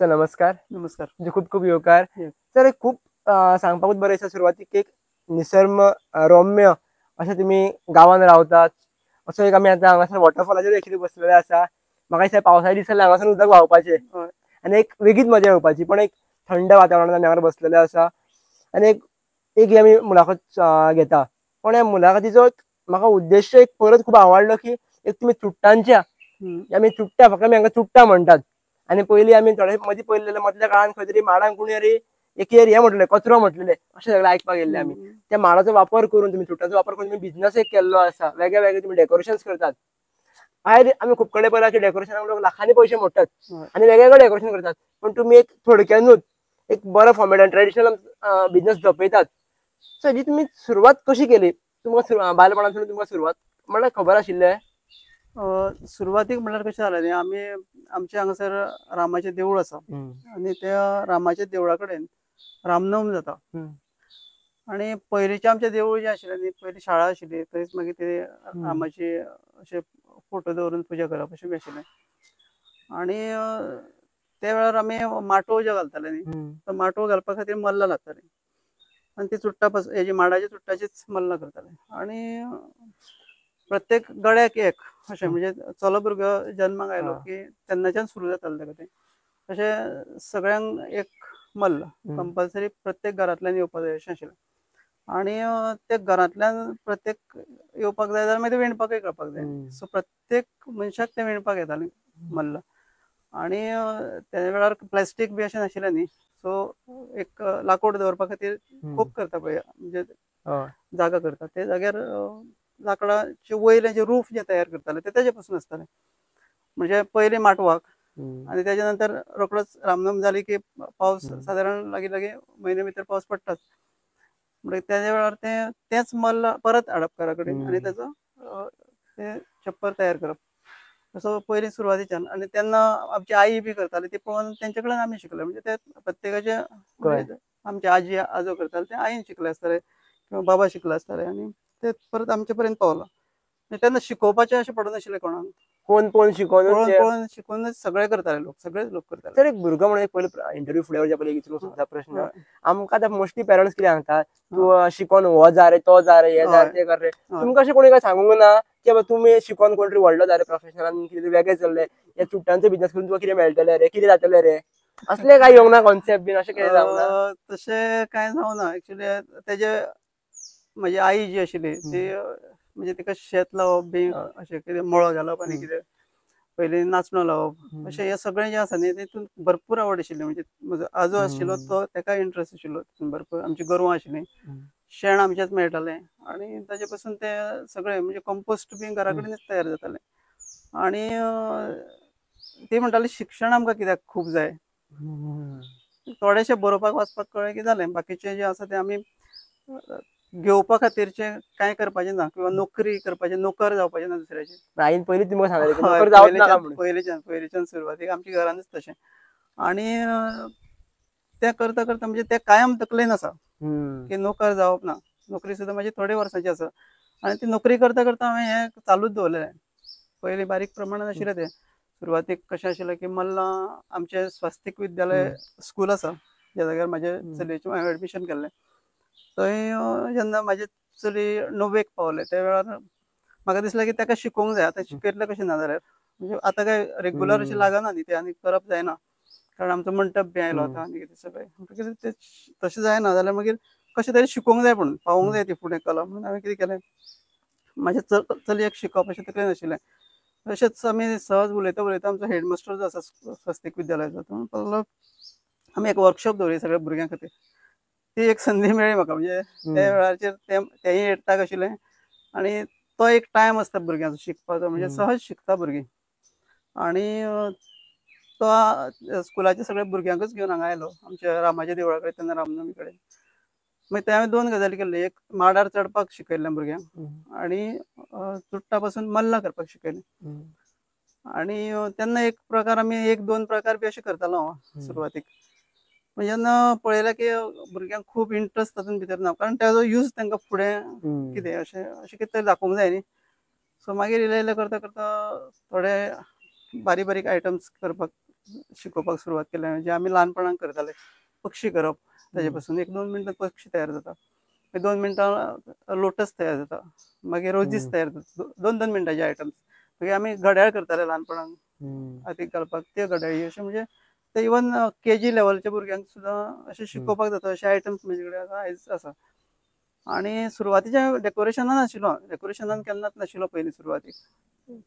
Sir नमस्कार. नमस्कार. म्हणजे खूप खूप येवकार. Yes. सर एक खूप सांगपाकूच बरें दिसता सुरवातीक एक निसर्ग रम्य अशें तुमी गांवांत रावतात. असो एक आमी आतां हांगासर वॉटरफॉलाचेर एक्चुअली बसलेले आसा. म्हाका दिसता पावसाच्या दिसांनी हांगासर उदक व्हांवपाचें हय. आनी एक वेगळीच मजा येवपाची. पण एक थंड वातावरणांत आमी हांगासर बसलेले आसा आनी एक एक ही आमी मुलाखत घेता. पण ह्या मुलाखतीचो म्हाका उद्देश एक परत खूब आवडलो की एक तुमी चुडटांच्या आमी चुडटा फक्त आमी हांकां चुडटा म्हणटात. आनी पयलीं आमी थोडे मदीं पयलें मदल्या काळांत खंय तरी माडांक कोणी तरी एक हे म्हटलें कचरो म्हटलेले अशें सगळें आयकपाक गेल्ले आमी. त्या माडाचो वापर करून तुमी चुडटांचो वापर करून तुमी बिझनस एक केल्लो आसा. वेगळे वेगळे तुमी डेकोरेशन्स करतात. आयज आमी खूब कडेन पळयलां की डेकोरेशनाक लोक लाखांनी पयशे मोडटात आनी वेगवेगळे डेकोरेशन करतात. पण तुमी एक थोडक्यानूच एक बरो फॉर्मेटान ट्रेडिशनल बिझनस जपयतात. सो हेची तुमी सुरवात कशी केली? तुमकां बालपणांतसून तुमकां सुरवात म्हणल्यार खबर आशिल्लें? सुरवातीक म्हणल्यार कशें जालें न्ही, आमी आमच्या हांगासर रामाचें देवूळ आसा आनी त्या रामाच्या देवळा कडेन रामनवमी जाता. आनी पयलींचें आमचें देवूळ जें आशिल्लें न्ही, पयलीं शाळा आशिल्ली थंयच मागीर ते रामाची अशे फोटो दवरून पुजा करप अशें बी आशिल्लें. आनी त्या वेळार आमी माटोव जे घालताले न्ही, तो माटोव घालपा खातीर मल्लां लागतालीं आनी ती चुडटां हेजी माडाच्या चुडटाचीच मल्लां करताले. आनी प्रत्येक गड्याक एक अशें म्हणजे चलो भुरगो जल्माक आयलो की तेन्नाच्यान सुरू जातालें तेका तें. तशें सगळ्यांक एक मल्ल कंपल्सरी प्रत्येक घरांतल्यान येवपाक जाय अशें आशिल्लें. आनी त्या घरांतल्यान प्रत्येक येवपाक जाय जाल्यार मागीर ते विणपाकय कळपाक जाय. सो प्रत्येक मनशाक ते विणपाक येतालें मल्ल. आनी त्या वेळार प्लास्टीक बी अशें नाशिल्लें न्ही, सो एक लाकूड दवरपा खातीर खूब करता पळय म्हणजे जागा करता ते जाग्यार लाकडाचे वयलें जे रूफ जे तयार करताले ते तेजे पासून आसतालें. म्हणजे पयलीं माटवाक आनी तेच्या नंतर रोखडोच रामनवमी जाली की पावस सादारण लागीं लागीं म्हयने भितर पावस पडटाच. म्हणटकीर तेज्या वेळार तेंच मल्ल परत हाडप घरा कडेन आनी तेजो ते छप्पर तयार करप. असो पयलीं सुरवातीच्यान. आनी तेन्ना आमची आई बी करताली ती पळोवन तेंचे कडल्यान आमी शिकले. म्हणजे ते प्रत्येकाचे म्हणजे आमचे आजी आजो करताले ते आईन शिकले आसतले किंवा बाबा शिकले आसतले आनी ते परत आमचे पर्यंत पावलां. तेन्ना शिकोवपाचें अशें पडनाशिल्लें कोणाक. कोण पळोवन शिकून पळोवन शिकूनच सगळे करताले लोक, सगळेच लोक करताले. सर एक भुरगो म्हणून पयलीं इंटरव्यू फुडें वचच्या पयलीं विचारूंक सोदता प्रश्न. आमकां आतां मोस्टली पेरंट्स कितें सांगतात, तूं शिकोन हो जा रे, तो जा रे, हे जा रे, ते कर रे. तुमकां अशें कोणी काय सांगूंक ना की बाबा तुमी शिकोन कोण तरी व्हडलो जा रे प्रोफेशनलान कितें वेगळें चल्लें, ह्या चुडटांचो बिझनस करून तुका कितें मेळटलें रे, कितें जातलें रे, असलें काय येवंक ना कॉन्सेप्ट बीन अशें कितें जावंक ना? तशें कांय जावना. एक्चुअली तेजे म्हजी आई जी आशिल्ली ती म्हणजे तिका शेत लावप बी अशें कितें मळो घालप आनी कितें पयलीं नाचणो लावप अशें हें सगळें जें आसा न्ही तितून भरपूर आवड आशिल्ली. म्हणजे म्हजो आजो आशिल्लो तो तेका इंट्रस्ट आशिल्लो भरपूर. आमची गोरवां आशिल्लीं, शेण आमचेंच मेळटालें आनी ताजे पासून ते सगळें म्हणजे कंपोस्ट बी घरा कडेनच तयार जातालें. आनी ती म्हणटाली शिक्षण आमकां कित्याक खूब जाय. थोडेशें बरोवपाक वाचपाक कळ्ळें की जालें. बाकीचें जें आसा तें आमी घेवपा खातीरचें कांय करपाचें ना किंवा नोकरी करपाचें, नोकर जावपाचें ना दुसऱ्याचें. आईन पयलीं तुमकां सांगलें की हय, नोकर जावंच नाका म्हणून. पयलींच्यान सुरवातीक आमच्या घरानूच तशें. आनी तें करता करता म्हणजे तें कायम तकलेन आसा की नोकर जावप ना. नोकरी सुद्दां म्हाजी थोड्या वर्सांची आसा. आनी ती नोकरी करता करता हांवें हें चालूच दवरलेलें. पयलीं बारीक प्रमाणान आशिल्लें तें. सुरवातीक कशें आशिल्लें की मल्लां आमचें स्वास्तीक विद्यालय स्कूल आसा ज्या जाग्यार म्हाजे चलयेचें हांवें एडमिशन केल्लें. थंय जेन्ना म्हाजी चली 9वेक पावलें त्या वेळार म्हाका दिसलें की तेका शिकोवंक जाय. आतां शिकयतलें कशें ना जाल्यार. म्हणजे आतां काय रेग्युलर अशें लागना न्ही तें आनी करप जायना. कारण आमचो मंडप बी आयलो आतां आनी कितें सगळें. म्हणटकीर तें तशें जायना जाल्यार मागीर कशें तरी शिकोवंक जाय पूण पावोवंक जाय ती फुडें कला. म्हणून हांवें कितें केलें म्हाज्या चलयेक शिकोवप अशें तकलेन आशिल्लें. तशेंच आमी सहज उलयता उलयता आमचो हेडमास्टर जो आसा स्वस्तीक विद्यालयाचो तो म्हणपाक लागलो आमी एक वर्कशॉप दवरया सगळ्या भुरग्यां खातीर. ती एक संदी मेळ्ळी म्हाका. म्हणजे त्या वेळाचेर तेंय 8थाक आशिल्लें आनी तो एक टायम आसता भुरग्यांचो शिकपाचो म्हणजे सहज शिकता भुरगीं. आनी तो स्कुलाच्या सगळ्या भुरग्यांकूच घेवन हांगा आयलो आमच्या रामाच्या देवळा कडेन तेन्ना रामनवमी कडेन. मागीर ते हांवें 2 गजाली केल्ल्यो. एक माडार चडपाक शिकयलें भुरग्यांक आनी चुडटां पासून मल्लां करपाक शिकयलें. आनी तेन्ना एक प्रकार आमी 1-2 प्रकार बी अशें करतालो हांव सुरवातीक. पूण जेन्ना पळयलें की भुरग्यांक खूब इंट्रस्ट तातूंत भितर ना कारण तेजो यूज तांकां फुडें कितें अशें कितें तरी दाखोवंक जाय न्ही. सो मागीर इल्लें इल्लें करता करता थोडे बारीक बारीक आयटम्स करपाक शिकोवपाक सुरवात केली म्हणजे आम्ही लहानपणान करताले पक्षी करप ताजे पासून 1-2 मिनटात पक्षी तयार जाता 2 मिनटां लोटस तयार जाता मागीर रोजीस तयार जाता 2-2 मिनटाचे आयटम्स मागीर आमी घड्याळ करताले ल्हानपणान हातीक घालपाक ते घड्याळी अशें म्हणजे ते इवन केजी लेवलच्या भुरग्यांक सुद्दां अशें शिकोवपाक जाता अशे आयटम्स म्हजे कडेन आयज आसा आणि सुरवातीच्या डेकोरेशनान नाशिल्लो डेकोरेशनान केन्नाच नाशिल्लो पयलीं सुरवातीक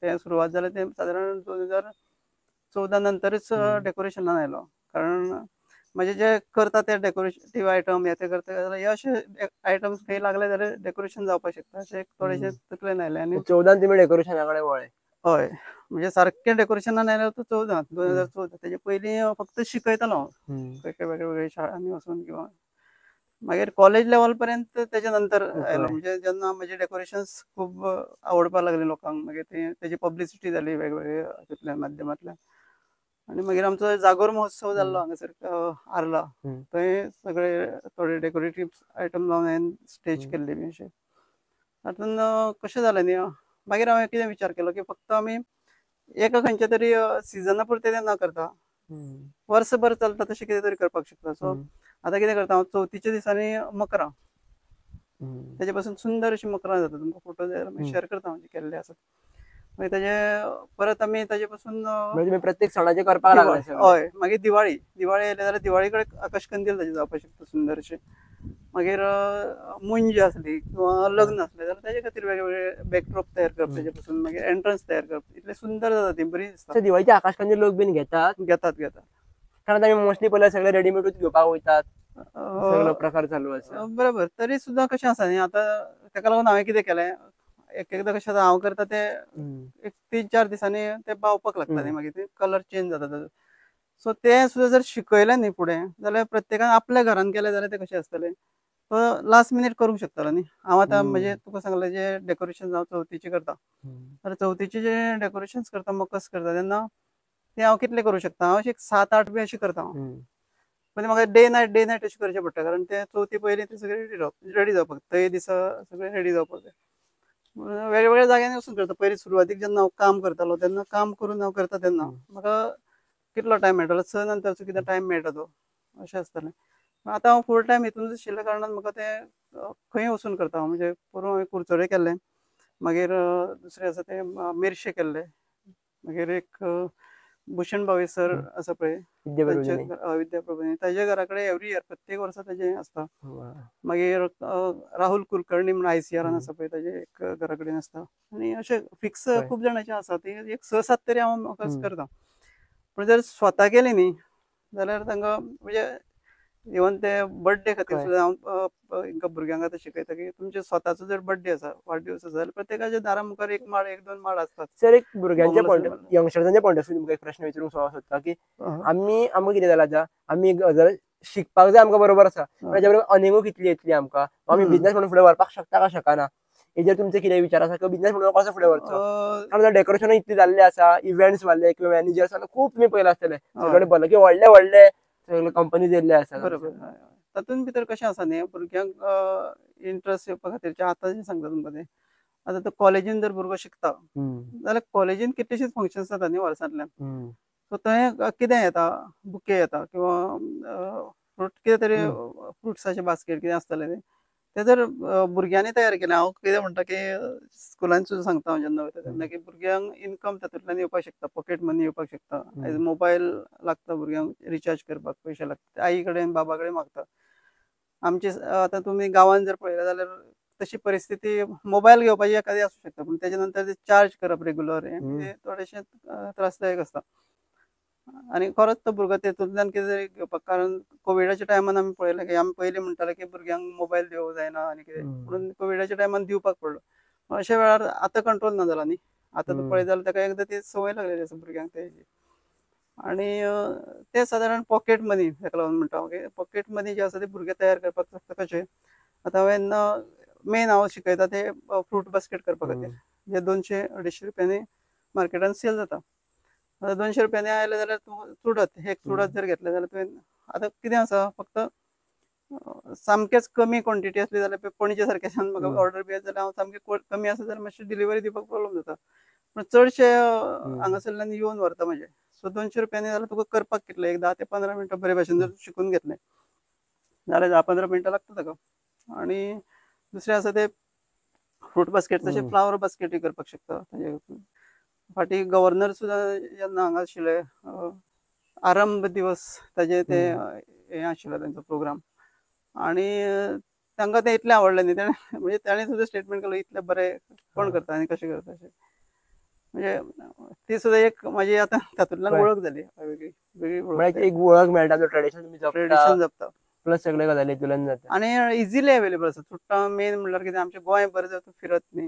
ते सुरवात जालें ते सादारण 2014 नंतरच डेकोरेशनान आयलो कारण म्हणजे जे करता ते डेकोरेटिव्ह आयटम हे ते करता जाल्यार हे अशे आयटम्स खंय लागले जाल्यार डेकोरेशन जावपाक शकता अशें थोडेशे तकलेन आयले आनी 14 तुमी डेकोरेशना कडेन वळ्ळे हय म्हणजे सारकें डेकोरेशनान आयलो तो 2014 तेजे पयलीं फक्त शिकयतालो हांव खंय वेगवेगळ्या शाळांनी वचून किंवा मागीर कॉलेज लेवल पर्यंत तेच्या नंतर आयलो म्हणजे जेन्ना म्हजे डेकोरेशन्स खूब आवडपाक लागले लोकांक मागीर तेजी पब्लिसिटी जाली वेगवेगळ्या हातूंतल्यान माध्यमांतल्यान आनी मागीर आमचो जागोर महोत्सव जाल्लो हांगासर आर्ला थंय सगळे थोडे डेकोरेटीव्ह आयटम लावन हांवें स्टेज केल्ली बी अशें तातूंत कशें जालें न्ही मागीर हांवें कितें विचार केलो की फक्त आमी एका खंयच्या तरी सिजना पुरते तें न करता वर्सभर चलता तशें कितें तरी करपाक शकता सो आतां कितें करता हांव चवथीच्या दिसांनी मकरां तेजे पासून सुंदर अशीं मकरां जाता तुमकां फोटो जाय जाल्यार शेअर करता हांव जे केल्ले आसात मागीर तेजे परत आमी ताजे पासून म्हणजे प्रत्येक सणाचे करपाक लागले हय मागीर दिवाळी आयली जाल्यार दिवाळी कडेन आकाशकंदील ताजे जावपाक शकता सुंदर अशें मागीर मुंज आसली किंवा लग्न आसलें जाल्यार ताजे खातीर वेगवेगळे बॅकड्रॉप तयार करप ताजे पासून मागीर एंट्रन्स तयार करप इतलें सुंदर जाता ती बरी दिसता दिवाळीचे आकाशकंदील लोक बीन घेतात कारण आमी मोस्टली पयल्यार सगळे रेडीमेडूच घेवपाक वयतात सगळो प्रकार चालू आसा बरोबर तरी सुद्दां कशें आसा न्ही आतां ताका लागून हांवें कितें केलें एकदां कशें हांव करता ते एक 3-4 दिसांनी ते पावपाक लागता न्ही मागीर ते कलर चेंज जाता ताजो सो ते सुद्दां जर शिकयलें न्ही फुडें जाल्यार प्रत्येकान आपल्या घरान केलें जाल्यार ते कशें आसतलें तो लास्ट मिनीट करूंक शकतालो न्ही हांव आतां म्हणजे तुका सांगलें जे डेकोरेशन हांव चवथीचें करता तर चवथीचे जे डेकोरेशन्स करता मकस करता तेन्ना ते हांव कितले करूं शकता हांव अशें 7-8 बी अशें करता हांव पण म्हाका डे नायट अशें करचें पडटा कारण ते चवथी पयलीं ते सगळे रेडी जावपाक ते दिसा सगळे रेडी जावपाक जाय वेगवेगळ्या जाग्यांनी वचून करता पयलीं सुरवातीक जेन्ना हांव काम करतालो तेन्ना काम करून हांव करता तेन्ना म्हाका कितलो टायम मेळटालो 6 नंतरचो कितें टायम मेळटा तो अशें आसतालें आतां हांव फूल टायम हितूनच आशिल्ल्या कारणान म्हाका ते खंय वचून करता हांव म्हणजे परून हांवें कुडचडे केल्ले मागीर दुसरें आसा ते मेर्शे केल्ले मागीर एक भुशण भावे सर आसा पळय विद्या प्रबोधिनी ताज्या घरा कडेन एवरी इयर प्रत्येक वर्सा ताजें आसता मागीर राहुल कुलकर्णी म्हणून ICRान आसा पळय ताजे एक घरा कडेन आसता आनी अशें फिक्स खूब जाणांचे आसा ती एक 6-7 तरी हांव म्हाका करता पूण जर स्वता केली न्ही जाल्यार तांकां म्हणजे इवन ते बर्थडे खातीर सुद्दां हांव हांकां भुरग्यांक आतां शिकयता की तुमचे स्वताचो जर बर्थडे आसा वाडदीस आसा जाल्यार प्रत्येकाच्या दारा मुखार 1 माड 1-2 माड आसतात सर एक भुरग्यांच्या यंगस्टर्सांच्या पॉयंट ऑफ व्यू तुमकां एक प्रश्न विचारूंक सोदता की आमकां कितें जालां आतां आमी जर शिकपाक जाय आमकां बरोबर आसा ताच्या बरोबर अर्निंगूय कितली येतली आमकां आमी बिझनेस म्हणून फुडें व्हरपाक शकता काय शकना हेजेर तुमचे कितें विचार आसा किंवा बिझनेस म्हणून कसो फुडें व्हरचो कारण डेकोरेशन इतली जाल्लें आसा इव्हेंट्स वाडले किंवा मॅनेजर्स खूब तुमी पयला आसतले सगळे भले की व्हडले कंपनीज येयल्ले आसा बरोबर तातूंत भितर कशें आसा न्ही भुरग्यांक इंट्रस्ट येवपा खातीर आतां जें सांगता तुमकां तें आतां तो कॉलेजीन जर भुरगो शिकता जाल्यार कॉलेजीन कितलेशीच फंक्शन्स जाता न्ही वर्सांतल्यान सो थंय कितें येता बुके येता किंवा फ्रूट कितें तरी फ्रुट्साचे बास्केट कितें आसतलें न्ही ते जर भुरग्यांनी तयार केलें हांव कितें म्हणटा की स्कुलान सुद्दां सांगता हांव जेन्ना वयता तेन्ना की भुरग्यांक इन्कम तातूंतल्यान येवपाक शकता पॉकेट मनी येवपाक शकता आयज मोबायल लागता भुरग्यांक रिचार्ज करपाक पयशे लागता आई कडेन बाबा कडेन मागता आमचे आतां तुमी गांवांत जर पळयलें जाल्यार तशी परिस्थिती मोबायल घेवपाची एखादी आसूं शकता पूण तेच्या नंतर ते चार्ज करप रेगुलर हे थोडेशें त्रासदायक आसता आनी खरोच तो भुरगो तेतूंतल्यान कितें तरी घेवपाक कारण कोविडाच्या टायमान आमी पळयलें की आमी पयलीं म्हणटाले की भुरग्यांक मोबायल दिवंक जायना आनी कितें म्हणून कोविडाच्या टायमान दिवपाक पडलो अशा वेळार आतां कंट्रोल ना जाला न्ही आतां तूं पळयत जाल्यार ताका एकदां ती संवय लागलेली आसा भुरग्यांक तेजी आनी ते सादारण पॉकेट मनी ताका लागून म्हणटा हांव की पॉकेट मनी जे आसा ते भुरगे तयार करपाक शकता कशें आतां हांवें मेन हांव शिकयता ते फ्रूट बास्केट करपा खातीर जे 200-250 रुपयांनी मार्केटान सेल जाता आतां 200 रुपयांनी आयले जाल्यार तूं चुडत एक चुडत जर घेतलें जाल्यार तुवें आतां कितें आसा फक्त सामकेच कमी क्वॉन्टिटी आसली जाल्यार पणजे सारकेच्यान म्हाका ऑर्डर बी येत जाल्यार हांव सामकें कमी आसा जाल्यार मातशी डिलिव्हरी दिवपाक प्रॉब्लम जाता पूण चडशे हांगासरल्यान येवन व्हरता म्हणजे सो 200 रुपयांनी जाल्यार तुका करपाक कितले एक 10 ते 15 मिनटां बरे भाशेन जर शिकून घेतले जाल्यार 10-15 मिनटां लागता ताका. आणि दुसरे आसा ते फ्रूट बास्केट तशें फ्लावर बास्केटूय करपाक शकता. ताजे फाटी गव्हर्नर सुद्दां जेन्ना हांगा आशिल्ले आरंभ दिवस ताजे ते हे आशिल्लो तांचो प्रोग्राम आणि तांकां ते इतलें आवडलें न्ही तेणें म्हणजे ताणें सुद्दां स्टेटमेंट केलो इतलें बरें कोण करता आनी कशें करता अशें. म्हणजे ती सुद्दां एक म्हाजी आतां तातूंतल्यान वळख जाली वेगळी वेगळी एक वळख मेळटा जो ट्रेडिशन ट्रेडिशन जपता प्लस सगळे गजाली तुल्यान जाता आनी इजिली अवेलेबल आसा. चुट्टां मेन म्हणल्यार कितें आमचें गोंय बरें जाता फिरत न्ही.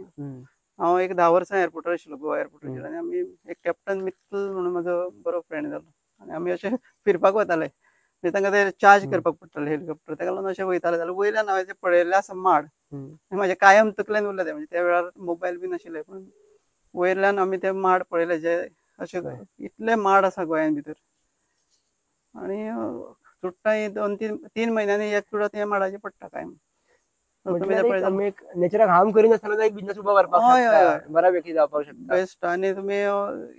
हांव एक 10 वर्सां एअरपोर्टार आशिल्लो गोवा एअरपोर्टाचेर आनी आमी एक कॅप्टन मित्तल म्हणून म्हाजो बरो फ्रेंड जालो आनी आमी अशे फिरपाक वताले. म्हणजे तांकां ते चार्ज करपाक पडटाले हेलिकॉप्टर ताका लागून अशें वयताले जाल्यार वयल्यान हांवें ते पळयल्ले आसा माड म्हाजे कायम तकलेन उरले ते. म्हणजे त्या वेळार मोबायल बी नाशिल्ले पूण वयल्यान आमी ते माड पळयले जे अशे इतले माड आसा गोंयान भितर. आनी चुट्टां 2-3 म्हयन्यांनी एक चुडत हे माडाचे पडटा कायम. नेचराक हार्म करिनासतना एक बिझनेस उबो करपाक शकता बऱ्यापैकी जावपाक शकता. बेस्ट. आनी तुमी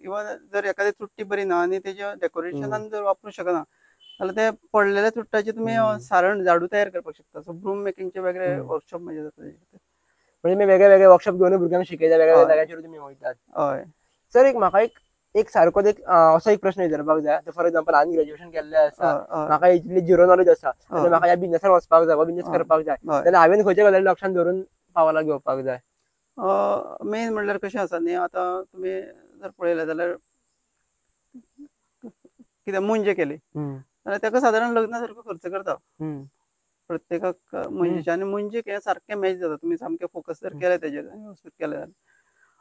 इवन जर एखादी चुट्टी बरी ना आनी तेजे डेकोरेशनान जर वापरूंक शकना जाल्यार ते पडलेल्या चुट्टाचे तुमी सारण झाडू तयार करपाक शकता. सो ब्रूम मेकिंगचे वेगळे वर्कशॉप म्हणजे जाता. म्हणजे वेगळे वेगळे वर्कशॉप घेवन भुरग्यांक शिकयता वेगळ्या जाग्याचेर तुमी वयतात. हय सर एक म्हाका एक सारको असो एक प्रश्न विचारपाक जाय. फॉर एक्झाम्पल हांवें ग्रॅज्युएशन केल्लें आसा म्हाका इतली झिरो नॉलेज आसा आनी म्हाका ह्या बिझनेसार वचपाक जाय बिझनेस करपाक जाय जाल्यार हांवें खंयच्या गजाली लक्षांत धरून पावलां घेवपाक जाय. मेन म्हणल्यार कशें आसा न्ही आतां तुमी जर पळयलें जाल्यार कितें मुंज केली जाल्यार ताका सादारण लग्ना सारको खर्च करता प्रत्येकाक मुंजेचे. आनी मुंजेक हें सारकें मॅच जाता तुमी सामकें फोकस जर केलें तेजेर आनी वेवस्थीत केलें जाल्यार.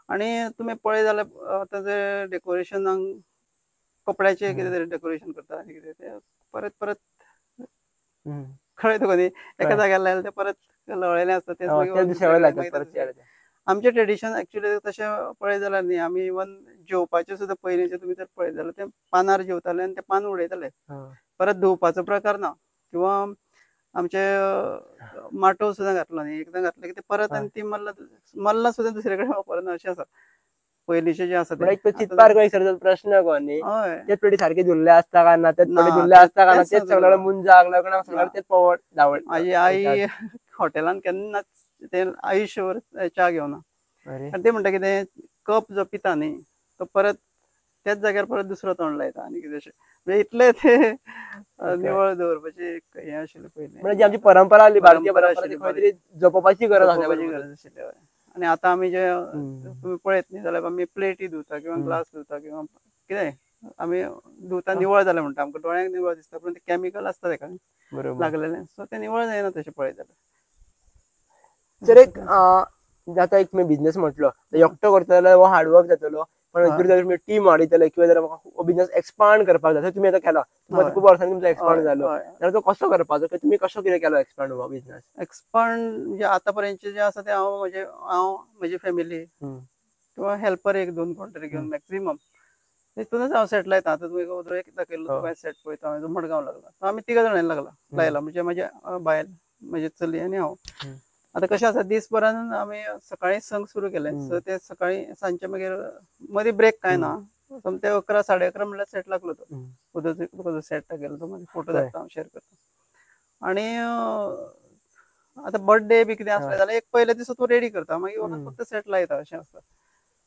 आनी तुमी पळय जाल्यार आतां जे डेकोरेशनाक कपड्याचें कितें तरी डेकोरेशन करता आनी कितें तें परत परत कळ्ळें तुका न्ही एका जाग्यार लायलें तें परत लवळेलें आसता तें. आमचें ट्रेडिशन एक्चुअली तशें पळय जाल्यार न्ही आमी इवन जेवपाचें सुद्दां पयलींचें तुमी जर पळयत जाल्यार तें पानार जेवताले आनी तें पान उडयताले. परत धुवपाचो प्रकार ना. किंवा आमचे माटोव सुद्दां घातलो न्ही एकदां घातलें की तें परत आनी ती मल्लां सुद्दां दुसरे कडेन वापरना अशें आसा पयलींचें जें आसा तें. चिंतपार प्रश्न गो न्ही तेच पेटी सारके धुल्ले आसता काय ना तेच पेटी धुल्ले आसता काय ना तेच सगळ्या मुंजाक लग्नाक सगळ्याक तेच पवड धावड. म्हाजी आई हॉटेलान केन्नाच ते आयुश्यभर च्या घेवना. आनी ते म्हणटा कितें कप जो पिता न्ही तो परत त्याच जाग्यार परत दुसरो तोंड लायता आनी कितें अशें. म्हणजे इतलें ते निवळ दवरपाचें हें आशिल्लें पयलीं. म्हणजे आमची परंपरा भारतीय परंपरा खंय तरी जपोवपाची गरज आशिल्ली. आनी आतां आमी जे तुमी पळयत न्ही जाल्यार आमी प्लेटी धुता किंवा ग्लास धुता किंवा कितें आमी धुता निवळ जालें म्हणटा आमकां दोळ्यांक निवळ दिसता पूण ते कॅमिकल आसता ताका लागलेलें सो तें निवळ जायना तशें पळयत जाल्यार. जर एक आतां एक बिझनेस म्हटलो एकटो करतलो जाल्यार हो हार्डवर्क जातलो पण जर तुमी टीम वाडयतले किंवा जर म्हाका बिझनेस एक्सपांड करपाक जाय तुमी आतां केला खूब वर्सांनी तुमचो एक्सपांड जालो जाल्यार तो कसो करपाचो तुमी कसो कितें केलो एक्सपांड हो बिझनेस. एक्सपांड म्हणजे आतां पर्यंतचे जे आसा ते हांव म्हजी फॅमिली किंवा हेल्पर 1-2 कोण तरी घेवन मॅक्झिमम तितूनच हांव सेट लायता. आतां तुवें उदरो एक दाखयल्लो तुवें सेट पळयता हांवें मडगांव लागला आमी 3 जाणांनी लायला म्हणजे म्हाजे बायल म्हजी चली आनी हांव. आतां कशें आसा दिसभरान आमी सकाळीं संक सुरू केलें सो ते सकाळीं सांजचे मागीर मदीं ब्रेक कांय ना समते 11-11:30 म्हणल्यार सेट लागलो तो तुका जो सेट दाखयलो तो मागीर फोटो धाडटा हांव शेअर करता. आनी आतां बर्थडे बी कितें आसलें जाल्यार एक पयले दिसा तूं रेडी करता मागीर फक्त सेट लायता अशें आसता.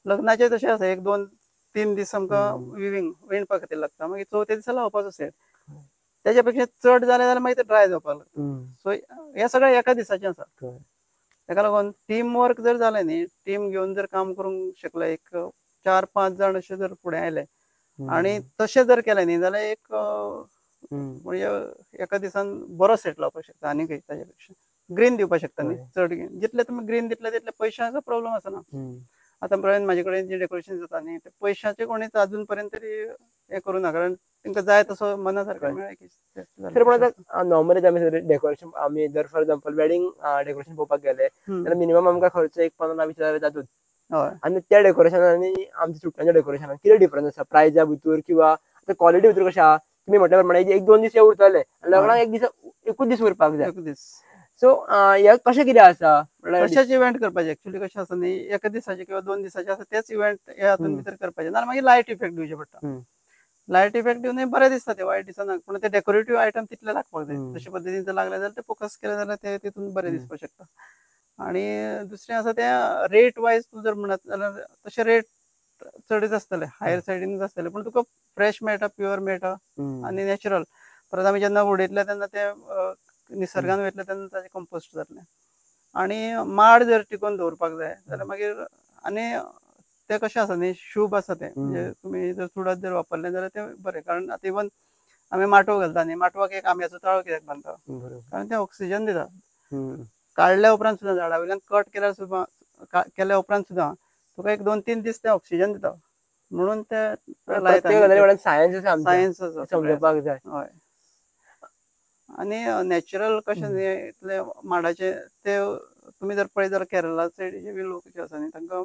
लग्नाचें तशें आसा 1-2-3 दीस आमकां विणपा खातीर लागता मागीर चवथ्या दिसा लावपाचो सेट. तेच्या पेक्षा चड जालें जाल्यार मागीर ते ड्राय जावपाक लागता. सो हें सगळें एका दिसाचें आसा. ताका लागून टीम वर्क जर जालें न्ही टीम घेवन जर काम करूंक शकले एक 4-5 जाण अशे जर फुडें आयले आनी तशें जर केलें न्ही जाल्यार एक म्हणजे एका दिसान बरो सेट लावपाक शकता. आनी ताच्या पेक्षा ग्रीन दिवपाक शकता न्ही चड जितले तुमी ग्रीन दितले तितले पयशांचो प्रॉब्लेम आसना. आतां पर्यंत म्हाजे कडेन जे डेकोरेशन जाता न्ही ते पयशांचे कोणीच अजून पर्यंत तरी हें करूं ना कारण तांकां जाय तसो मना सारको मेळ्ळा. नॉर्मली आमी डेकोरेशन आमी जर फॉर एक्झाम्पल वेडिंग डेकोरेशन पळोवपाक गेले जाल्यार मिनिमम आमकां खर्च एक 15-20 हजार जातूच. आनी त्या डेकोरेशन आनी आमच्या चुट्टांच्या डेकोरेशनान कितें डिफरन्स आसा प्रायजा भितर किंवा क्वॉलिटी भितर कशें आहा तुमी म्हटल्या प्रमाणे 1-2 दीस हे उरतले लग्नाक एकूच दीस उरपाक जाय. सो हे कशें कितें आसा तशेंच इव्हेंट करपाचे एक्चुअली कशें आसा न्ही एका दिसाचे किंवा 2 दिसाचे आसा तेच इव्हेंट हे हातून भितर करपाचे नाल्यार मागीर लायट इफेक्ट दिवचे पडटा. लायट इफेक्टिव्ह नाही बरें दिसता ते वायट दिसना पण ते डेकोरेटिव्ह आयटम तितले लागपाक जाय तशे पद्दतीन जर लागले जाल्यार ते फोकस केले जाल्यार ते तितून बरें दिसपाक शकता आणि दुसरें आसा ते रेट वायज तूं जर म्हणत जाल्यार तशे रेट चडच आसतले हायर सायडीनच आसतले पण तुका फ्रेश मेळटा प्युअर मेळटा आनी नॅचरल परत आमी जेन्ना उडयतले तेन्ना ते निसर्गान वयतले तेन्ना ताजें कंपोस्ट जातलें आणि माड जर टिकोवन दवरपाक जाय जाल्यार मागीर आनी ते कशें आसा न्ही शुभ आसा ते म्हणजे तुमी जर चुडत जर वापरलें जाल्यार ते बरें कारण आतां इवन आमी माटोव घालता न्ही माटवाक एक आंब्याचो ताळो कित्याक बांदता कारण ते ऑक्सिजन दिता काडल्या उपरांत सुद्दां झाडा वयल्यान कट केल्यार सुद्दां केल्या उपरांत सुद्दां तुका एक 2-3 दीस ते ऑक्सिजन दिता म्हणून ते लायता सायन्स समजपाक जाय हय आनी नॅचरल कशें न्ही इतले माडाचे ते तुमी जर पळयत जाल्यार केरला सायडीचे बी लोक जे आसा न्ही तांकां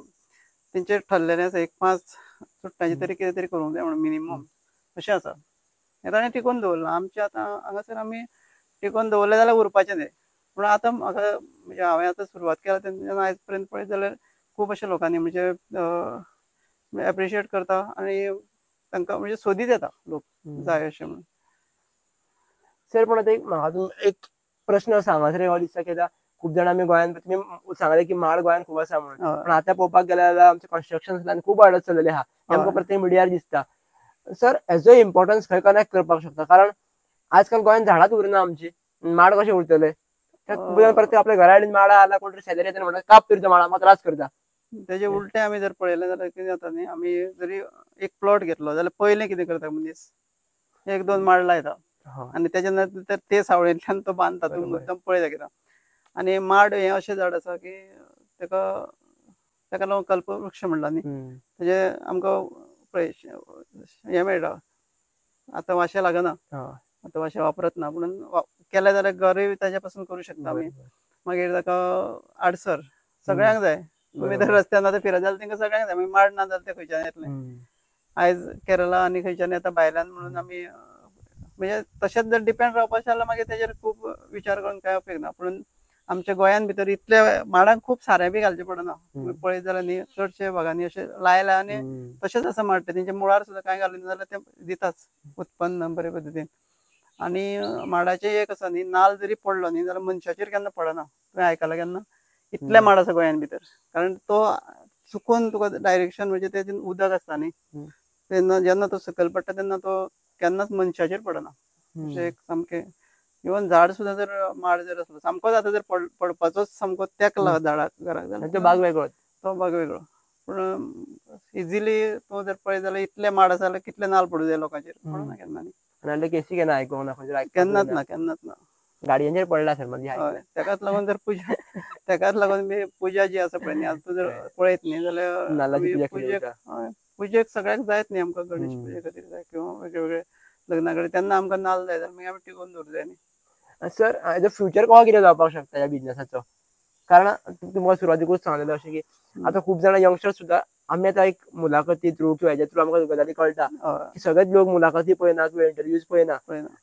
तेंचेर ठरलेलें आसा 1-5 चुडटांचे तरी कितें तरी करूंक जाय म्हणून मिनिमम अशें आसा हे ताणें टिकोवन दवरलां आमचे आतां हांगासर आमी टिकोवन दवरले जाल्यार उरपाचें तें पूण आतां म्हाका म्हणजे हांवें आतां सुरवात केला तेन्ना आयज पर्यंत पळयत जाल्यार खूब अशे लोकांनी म्हणजे एप्रिशिएट करता आनी तांकां म्हणजे सोदीत येता लोक जाय अशें म्हणून सर पण आता म्हाका एक प्रश्न आसा हांगासर हो दिसता की खूब जाणां आमी गोंयांत तुमी सांगले की माड गोंयांत खूब आसा म्हणून पण आतां पळोवपाक गेले जाल्यार आमचे कन्स्ट्रक्शन खूब वाडत चललेले आहा आमकां प्रत्येक मिडियार दिसता सर हेजो इम्पॉर्टन्स खंय कनेक्ट करपाक शकता कारण आजकाल गोंयांत झाडांच उरना आमची माड कशे उरतले खूब जाण प्रत्येक आपल्या घरा कडेन माड आला कोण तरी शेजारी येता म्हणटा काप तर माड म्हाका त्रास करता तेजे उलटे आमी जर पळयलें जाल्यार कितें जाता न्ही आमी जरी एक प्लॉट घेतलो जाल्यार पयलें कितें करता मनीस 1-2 माड लायता आनी तेच्या नंतर ते सावळेंतल्यान तो बांदता तूं मुद्दम पळयता कितें आनी माड हें अशें झाड आसा की ताका लागून कल्पवृक्ष म्हणटा न्ही तेजे आमकां पळय हें मेळटा आतां वाशे लागना आतां वाशे वापरत ना पूण केले जाल्यार घरूय ताजे पासून करूं शकता आमी मागीर ताका आडसर सगळ्यांक जाय तुमी जर रस्त्यान आतां फिरत जाल्यार तांकां सगळ्यांक जाय मागीर माड ना जाल्यार ते खंयच्यान येतले आयज केरला आनी खंयच्यान येता भायल्यान म्हणून आमी म्हणजे तशेंच जर डिपेंड रावपाचें जाल्यार मागीर तेजेर खूब विचार करून कांय उपेग ना पूण आमच्या गोंयान भितर इतले माडांक खूब सारें बी घालचें पडना पळयत जाल्यार न्ही चडशे भागांनी अशें लायला आनी तशेंच आसा माड तेंच्या मुळार सुद्दां कांय घालिना जाल्यार ते दिताच उत्पन्न बरे पद्दतीन आनी माडाचें एक आसा न्ही नाल्ल जरी पडलो न्ही जाल्यार मनशाचेर केन्ना पडना तुवें आयकलां केन्ना इतले माड आसा गोंयान भितर कारण तो चुकून तुका डायरेक्शन म्हणजे तेतून उदक आसता न्ही तेन्ना जेन्ना तो सकयल पडटा तेन्ना तो केन्नाच मनशाचेर पडना अशें एक सामकें इवन झाड सुद्दां जर माड जर आसलो सामकोच आतां जर पडपाचोच सामको तेंकला झाडाक घराक जाल्यार तो भाग वेगळो पूण इजिली तो जर पळयत जाल्यार इतले माड आसा जाल्यार कितले नाल्ल पडूं जाय लोकांचेर पडना केन्ना न्ही केसी केन्ना आयकूंक ना खंयसर केन्नाच ना गाडयांचेर पडला सर मागीर हय तेकाच लागून जर तेकाच लागून बी पुजा जी आसा पळय न्ही आतां जर पळयत न्ही जाल्यार पुजेक सगळ्याक जायत न्ही आमकां गणेश पुजे खातीर जाय किंवा वेगळे वेगळे लग्ना कडेन तेन्ना आमकां नाल्ल जाय जाल्यार मागीर आमी टिकोवन दवरूंक जाय न्ही सर हेजो फ्युचर कसो कितें जावपाक शकता ह्या बिजनेसाचो कारण तुमकां सुरवातीकूच सांगलेलें अशें की आतां खूब जाणां यंगस्टर्स सुद्दां आमी आतां एक मुलाखती थ्रू किंवा हेच्या थ्रू आमकां गजाली कळटा की सगळेच लोक मुलाखती पळयना किंवा इंटरव्यूज पळयना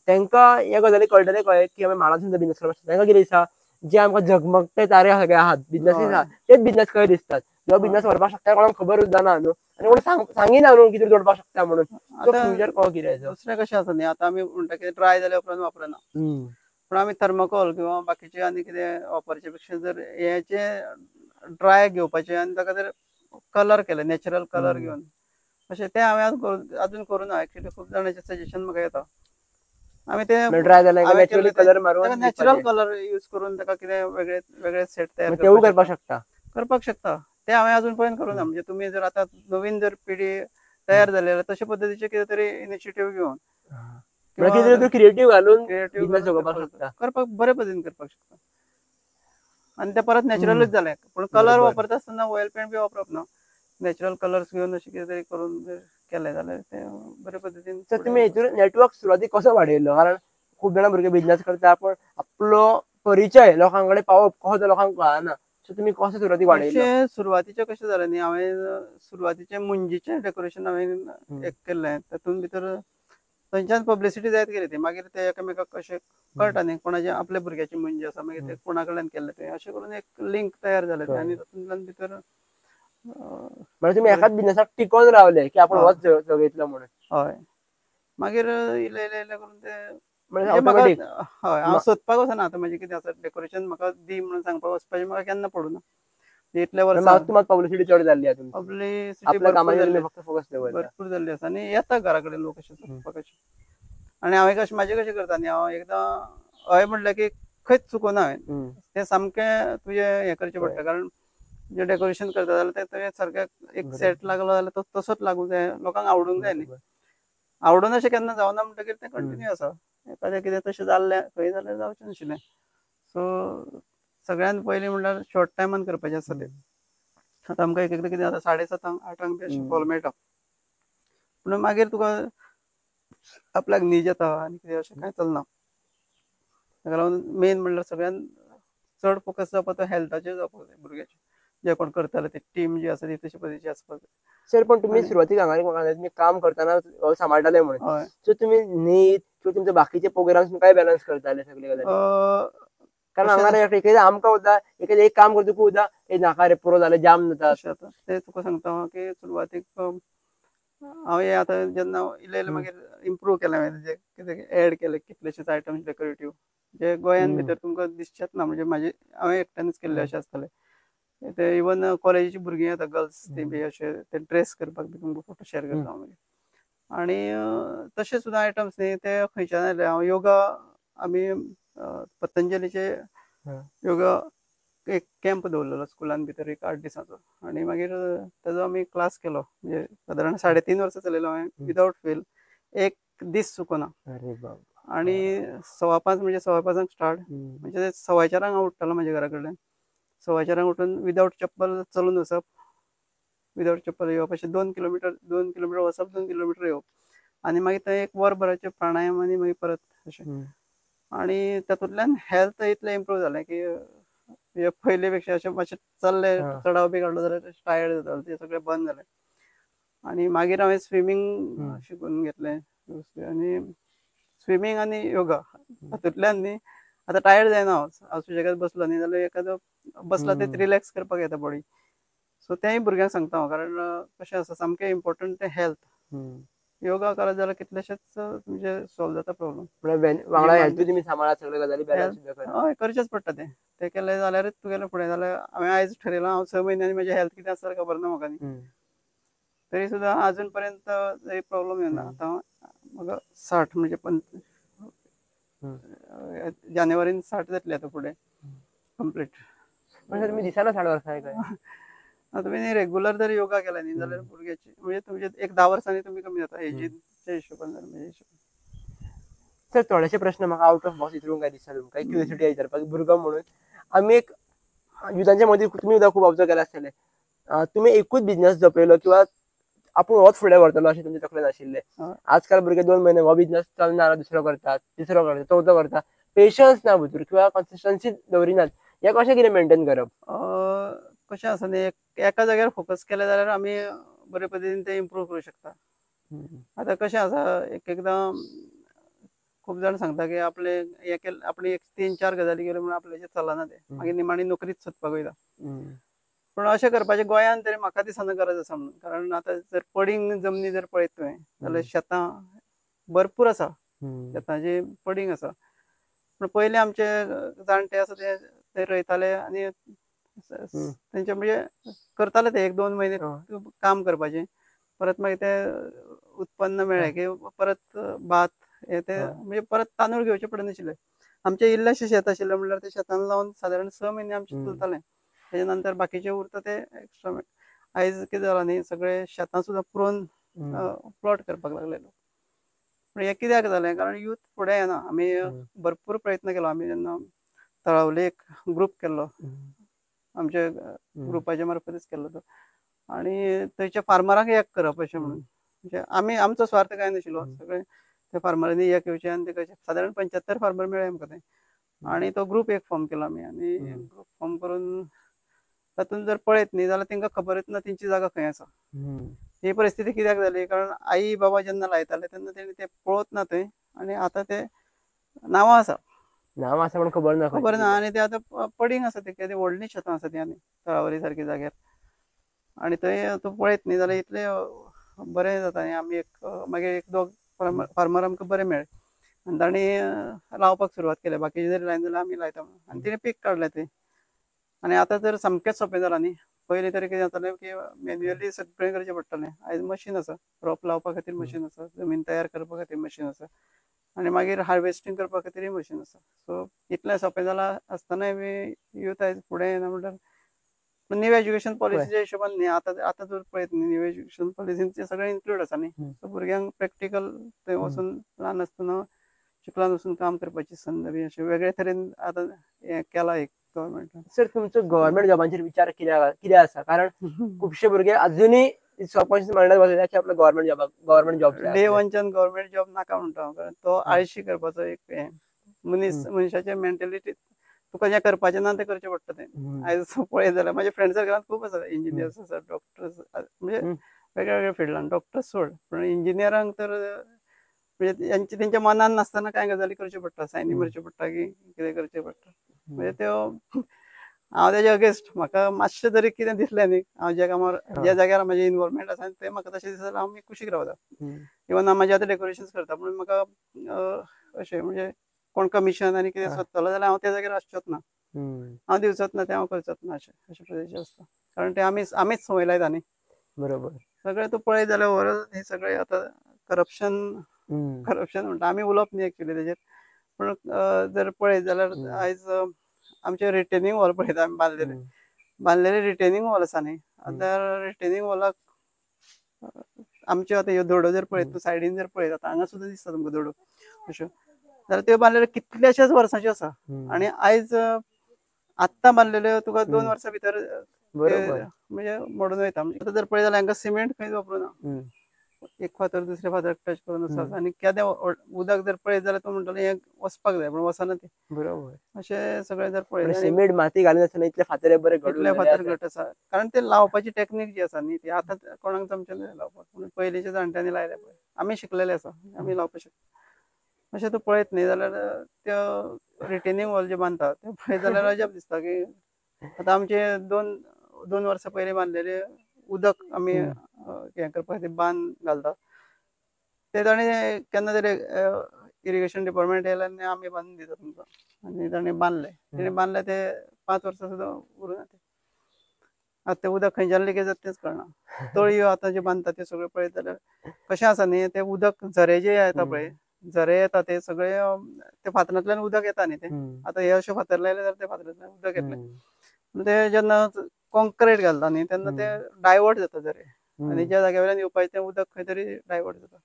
तांकां ह्या गजाली कळटले कळ्ळे की आमी माडांचो बिजनेस करपाक शकता तांकां कितें दिसता जे आमकां झगमगते तारे सगळे आहात बिजनेसीस आहात तेच बिजनेस खंय दिसतात जो बिजनेस व्हरपाक शकता कोणाक खबर सुद्दां ना न्हू आनी कोण सांगिना न्हू कितें जोडपाक शकता म्हणून फ्युचर कसो कितें दुसरें कशें आसा न्ही आतां आमी म्हणटा कितें ड्राय जाल्या उपरांत वापरना पूण आमी थर्मोकॉल किंवा बाकीचे आनी कितें वापरचे पेक्षा जर हेचे ड्राय घेवपाचे आनी ताका जर कलर केले नॅचरल कलर घेवन अशें तें हांवें अजून करूं ना एक्चुअली खूब जाणांचें सजेशन म्हाका येता आमी ते ड्राय जाल्यार नॅचरली कलर मारून नॅचरल कलर यूज करून ताका कितें वेगळे वेगळे सेट तयार करपाक शकता ते हांवें अजून पर्यंत करूं ना म्हणजे तुमी जर आतां नवीन जर पिढी तयार जाली जाल्यार तशे पद्दतीचे कितें तरी इनिशिएटीव घेवन क्रिएटीव घालून करपाक बरे पद्दतीन करपाक शकता आनी ते परत नॅचरलूच जालें पूण कलर वापरता आसतना ऑयल पेंट बी वापरप ना नॅचरल कलर्स घेवन अशें कितें तरी करून जर केलें जाल्यार ते बरे पद्दतीन तुमी हेतून नेटवर्क सुरवातीक कसो वाडयलो कारण खूब जाणां भुरगे बिजनेस करता पूण आपलो परिचय लोकां कडेन पावप कसो तो लोकांक कळना सो तुमी कसो सुरवातीक वाडयलो सुरवातीचें कशें जालें न्ही हांवें सुरवातीचें मुंजीचें डेकोरेशन हांवें एक केल्लें तातूंत भितर थंयच्यान पब्लिसिटी जायत गेली ती मागीर ते एकामेकाक कशें कळटा न्ही कोणाचे आपल्या भुरग्याची मुंजी आसा मागीर ते कोणा कडल्यान केल्लें तें अशें करून एक लिंक तयार जालें तें आनी तातूंतल्यान भितर म्हणजे तुमी एकाच बिजनेसाक टिकोवन रावले की आपण होच जगयतलो म्हणून हय मागीर इल्ले इल्ले इल्ले करून ते म्हणजे म्हणजे म्हाका ऑटोमॅटिक हय हांव सोदपाक वचना आतां म्हणजे कितें आसा डेकोरेशन म्हाका दी म्हणून सांगपाक वचपाचें म्हाका केन्ना पडूना इतल्या वर्सां तुम्हाला पब्लिसिटी चड जाल्ली आहे तुमची, पब्लिसिटी आपल्या भरपूर कामाचेर जाल्ली तुम्ही फक्त फोकस दवरता. भरपूर जाल्ली आसा आनी येता घरा कडेन लोक अशे सोदपाक अशे. आनी हांवें कशें म्हाजें कशें करता न्ही हांव एकदां हय म्हणलें की खंयच चुकोवना हांवें तें सामकें तुजें हें करचें पडटा कारण जें डेकोरेशन करता जाल्यार तें तुवें सारकें एक सेट लागलो जाल्यार तो तसोच लागूंक जाय लोकांक आवडूंक जाय न्ही. आवडून अशें केन्ना जावना म्हणटकीर तें कंटिन्यू आसा एखादें कितें तशें जाल्लें खंय जाल्यार जावचें नाशिल्लें. सो सगळ्यान पयलीं म्हणल्यार शॉर्ट टायमान करपाचें आसता तें. आतां आमकां एक एकदां कितें जाता 7:30 8 बी अशें कॉल मेळटा पूण मागीर तुका आपल्याक न्हीद येता आनी कितें अशें कांय चलना. ताका लागून मेन म्हणल्यार सगळ्यान चड फोकस जावपा तो हेल्थाचेर जावपाक जाय भुरग्याचे जे कोण करताले ते टीम जी आसा ती तशे पद्दतीची आसपाक जाय. सर पण तुम्ही सुरवातीक हांगा म्हाका तुम्ही काम करतना सांबाळटाले म्हणून हय सो तुम्ही न्हीद किंवा तुमचे बाकीचे प्रोग्राम्स काय बॅलन्स करताले सगळे गजाली, कारण कशें हांगा एकदा आमकां उरता एखादें एक काम करतकूच उरता नाका रे पुरो जालें जाम जाता. कशें जाता तें तुका सांगता हांव की सुरवातीक हांवें आतां जेन्ना इल्लें इल्लें मागीर इम्प्रूव केलें हांवें तेजें कितें एड केले कितलेशेच आयटम्स डेकोरेटीव जे गोंयान भितर तुमकां दिसचेच ना म्हणजे म्हाजे हांवें एकट्यानूच केल्ले अशें आसतालें. ते इवन कॉलेजीची भुरगीं येता गर्ल्स ती बी अशे ते ड्रेस करपाक बी तुमकां फोटो शेअर करता हांव मागीर आनी तशें सुद्दां आयटम्स न्ही ते खंयच्यान येयले हांव योगा आमी पतंजलीचे योगा एक कॅम्प दवरलेलो स्कुलान भितर एक 8 दिसांचो आनी मागीर तेजो आमी क्लास केलो म्हणजे सादारण 3.5 वर्सां चलयलो हांवें विदावट फेल एक दीस चुकोना. आनी 5:15 म्हणजे 5:15 स्टार्ट म्हणजे 4:15 हांव उठ्ठालो म्हाज्या घरा कडल्यान 4:15 उठून विदावट चप्पल चलून वचप विदावट चप्पल येवप अशें 2 किलोमिटर वचप 2 किलोमिटर येवप आनी मागीर थंय एक वरभराचें प्राणायम आनी मागीर परत अशें आनी तातूंतल्यान हेल्थ इतलें इम्प्रूव जालें की पयले पेक्षा अशें मातशें चल्लें चडाव बी काडलो जाल्यार टायर्ड जातालो तें सगळें बंद जालें. आनी मागीर हांवें स्विमींग शिकून घेतलें आनी स्विमींग आनी योगा हातूंतल्यान न्ही आतां टायर्ड जायना हांव सुशेगाद बसलो न्ही जाल्यार एखादो बसला ते रिलॅक्स करपाक येता बॉडी सो तेंय भुरग्यांक सांगता हांव कारण कशें आसा सामकें इम्पॉर्टंट तें हेल्थ योगा करत जाल्यार कितलेशेच म्हणजे सॉल्व जाता प्रॉब्लेम वांगडा हेल्थूय तुमी सांबाळात सगळे गजाली बॅलन्स सुद्दां करात. हय करचेंच पडटा तें केलें जाल्यारूच तुगेलें फुडें जाल्यार हांवें आयज ठरयलां हांव 6 म्हयन्यांनी म्हजें हेल्थ कितें आसता खबर ना म्हाका न्ही तरी सुद्दां अजून पर्यंत प्रॉब्लेम येना आतां म्हाका 60 म्हणजे जानेवारीन 60 जातली आतां फुडें कंप्लीट. म्हणजे तुमी दिसाना 60 वर्सां काय आतां तुमी रेग्युलर जर योगा केला न्ही जाल्यार भुरग्याची म्हणजे तुमचे एक 10 वर्सांनी तुमी कमी जाता एजीच्या हिशोबान म्हज्या हिशोबान. सर थोडेशे प्रश्न म्हाका आउट ऑफ बॉक्स विचारूंक काय दिसता तुमकां क्युरियोसिटी विचारपाक भुरगो म्हणून आमी एक युथांच्या मदीं तुमी सुद्दां खूब ऑब्जर्व केला आसतलें तुमी एकूच बिझनस जपयलो किंवा आपूण होच फुडें व्हरतलो अशें तुमचें तकलेन आशिल्लें. आजकाल भुरगे 2 म्हयने हो बिझनस चलना जाल्यार दुसरो करतात तिसरो करतात चवथो करतात पेशन्स ना भितूर किंवा कन्सिस्टन्सी दवरिनात हें कशें कितें मेंटेन करप. कशें आसा न्ही एका जाग्यार फोकस केलें जाल्यार आमी बरे पद्दतीन तें इम्प्रूव करूं शकता. आतां कशें आसा एक एकदां खूब जाण सांगता की आपले हें केलें आपणे एक 3-4 गजाली केल्यो म्हणून आपल्याचें चलना तें मागीर निमाणी नोकरीच सोदपाक वयता. पूण अशें करपाचें गोंयान तरी म्हाका दिसना गरज आसा म्हणून कारण आतां जर पडींग जमनी जर पळयत तुवें जाल्यार शेतां भरपूर आसा शेतांची पडींग आसा पूण पयलीं आमचे जाणटे आसा ते रोयताले आनी तेंचे म्हणजे करताले ते 1-2 म्हयने काम करपाचें परत मागीर ते उत्पन्न मेळ्ळें की परत भात हे ते म्हणजे परत तांदूळ घेवचे पडनाशिल्ले. आमचे इल्लेशें शेत आशिल्लें म्हणल्यार ते शेतान लावन सादारण 6 म्हयने आमचें चलतालें तेजे नंतर बाकीचें उरता ते एक्स्ट्रा आयज कितें जालां न्ही सगळे शेतां सुद्दां पुरोवन प्लॉट करपाक लागले लोक पूण हें कित्याक जालें कारण यूथ फुडें येना आमी भरपूर प्रयत्न केलो आमी जेन्ना तळावले एक ग्रूप केल्लो आमच्या ग्रुपाच्या मार्फतच केल्लो तो आनी थंयच्या फार्मरांक एक करप अशें म्हणून म्हणजे आमी आमचो स्वार्थ कांय नाशिल्लो सगळे त्या फार्मरांनी एक येवचें आनी ते कशें सादारण 75 फार्मर मेळ्ळे आमकां थंय आनी तो ग्रूप एक फॉर्म केलो आमी आनी ग्रूप फॉर्म करून तातूंत जर पळयत न्ही जाल्यार तेंकां खबरच ना तेंची जागा खंय आसा. ही परिस्थिती कित्याक जाली कारण आई बाबा जेन्ना लायताले तेन्ना तेणी ते पळोवच ना थंय आनी आतां ते नांवां आसा नांव आसा पूण खबर ना आनी ते आतां पडींग आसा ती केदी व्हडलीं शेतां आसा ती आनी तळावली सारकी जाग्यार आनी थंय तूं पळयत न्ही जाल्यार इतलें बरें जाता आनी आमी एक मागीर एक दोग फार्मर आमकां बरें मेळ्ळे आनी तांणी लावपाक सुरवात केली. बाकीचे जरी लायन जाल्यार आमी लायता म्हणून आनी तिणें पीक काडलें तें. आनी आतां तर सामकेंच सोंपें जालां न्ही. पयलीं तरी कितें जातालें की मॅन्युअली सगळें करचें पडटालें. आयज मशीन आसा, रोप लावपा खातीर मशीन आसा, जमीन तयार करपा खातीर मशीन आसा आनी मागीर हार्वेस्टिंग करपा खातीरय मशीन आसा. सो इतलें सोंपें जालां आसतनाय बी यूथ आयज फुडें येना म्हणल्यार न्यू एज्युकेशन पॉलिसीच्या हिशोबान न्ही. आतां जर पळयत न्ही न्यू एज्युकेशन पॉलिसीन तें सगळें इन्क्लूड आसा न्ही. सो भुरग्यांक प्रॅक्टिकल थंय वचून ल्हान आसतना चिखलान वचून काम करपाची संद बी अशें वेगळे तरेन आतां हें केलां एक गव्हर्मेंटान. सर तुमचो गव्हर्मेंट जॉबांचेर विचार कितें आसा? कारण खुबशे भुरगे अजुनूय स्वप्न म्हणत बसलेले की आपलो गव्हर्मेंट जॉब डे वनच्यान गव्हर्मेंट जॉब नाका म्हणटा हांव. कारण तो आळशी करपाचो एक हें. मनशाचे मेंटेलिटी तुका जें करपाचें ना तें करचें पडटा तें. आयज पळयत जाल्यार म्हाज्या फ्रेंड्सां घरांत खूब आसा इंजिनियर्स आसा, डॉक्टर्स म्हणजे वेगळ्या वेगळ्या फिल्डान. डॉक्टर्स सोड पूण इंजिनियरांक तर म्हणजे तेंच्या मनान नासतना कांय गजाली करच्यो पडटा. सायनी मारच्यो पडटा की कितें करचें पडटा. म्हणजे त्यो हांव तेजे अगेन्स्ट. म्हाका मातशें जरी कितें दिसलें न्ही, हांव ज्या कामार ज्या जाग्यार म्हाजें इन्वॉल्वमेंट आसा तें म्हाका तशें दिसता जाल्यार हांव कुशीक रावता. इवन हांव म्हाजें आतां डेकोरेशन्स करता पूण म्हाका अशें म्हणजे कोण कमिशन आनी कितें सोदतलो जाल्यार हांव त्या जाग्यार आसचोच ना. हांव दिवचोच ना, तें हांव करचोच ना अशें तरेचें आसता. कारण तें आमीच संवय लायता न्ही. बरोबर. सगळें तूं पळयत जाल्यार ओवरऑल हें सगळें आतां करप्शन म्हणटा. आमी उलोवप न्ही एक्चुली तेजेर. पूण जर पळयत जाल्यार आयज आमचे रिटेनिंग वॉल पळयता आमी बांदलेले रिटेनिंग वॉल आसा न्ही. आतां रिटेनिंग वॉलाक आमच्यो आतां ह्यो धडो जर पळयत तूं सायडीन जर पळयत आतां हांगा सुद्दां दिसता तुमकां धडो अश्यो, जाल्यार त्यो बांदलेल्यो कितल्याश्याच वर्सांच्यो आसा. आनी आयज आत्तां बांदलेल्यो तुका 2 वर्सां भितर म्हणजे मोडून वयता. म्हणजे जर पळयत जाल्यार हांकां सिमेंट खंयच वापरूना. एक फातर दुसऱ्या फातर टच करून आसा. आनी केदें उदक जर पळयत जाल्यार तूं म्हणटलो हें वचपाक जाय पूण वचना तें. बरोबर. अशें सगळें जर पळयत सिमेंट माती घालून आसतना इतले फातरे बरे इतले फातर घट आसा. कारण ते लावपाची टॅक्नीक जी आसा न्ही ती आतां कोणाक जमचें ना लावपाक. पूण पयलींच्या जाणट्यांनी लायल्या पळय. आमी शिकलेले आसा, आमी लावपाक शकता. अशें तूं पळयत न्ही जाल्यार त्यो रिटेनिंग वॉल ज्यो बांदता त्यो पळयत जाल्यार अजाप दिसता की आतां आमचे 2 वर्सां पयलीं बांदलेले उदक आमी हें करपा खातीर बांद घालता ते ताणें केन्ना तरी इरिगेशन डिपार्टमेंट येयलें आनी आमी बांदून दिता तुमकां. आनी ताणें बांदलें ते 5 वर्सां सुद्दां उरूना तें. आतां तें उदक खंयच्यान लिकेज जाता तेंच कळना. तळयो आतां ज्यो बांदता त्यो सगळ्यो पळयत जाल्यार कशें आसा न्ही तें उदक झरे जे येता पळय, झरे येता ते सगळे ते फातरांतल्यान उदक येता न्ही तें. आतां हे अशे फातर लायले जाल्यार त्या फातरांतल्यान उदक येतलें. पूण ते जेन्ना कॉन्क्रीट घालता न्ही तेन्ना ते डायवर्ट जाता झरे. आनी ज्या जाग्या वयल्यान येवपाचें तें उदक खंय तरी डायवर्ट जाता.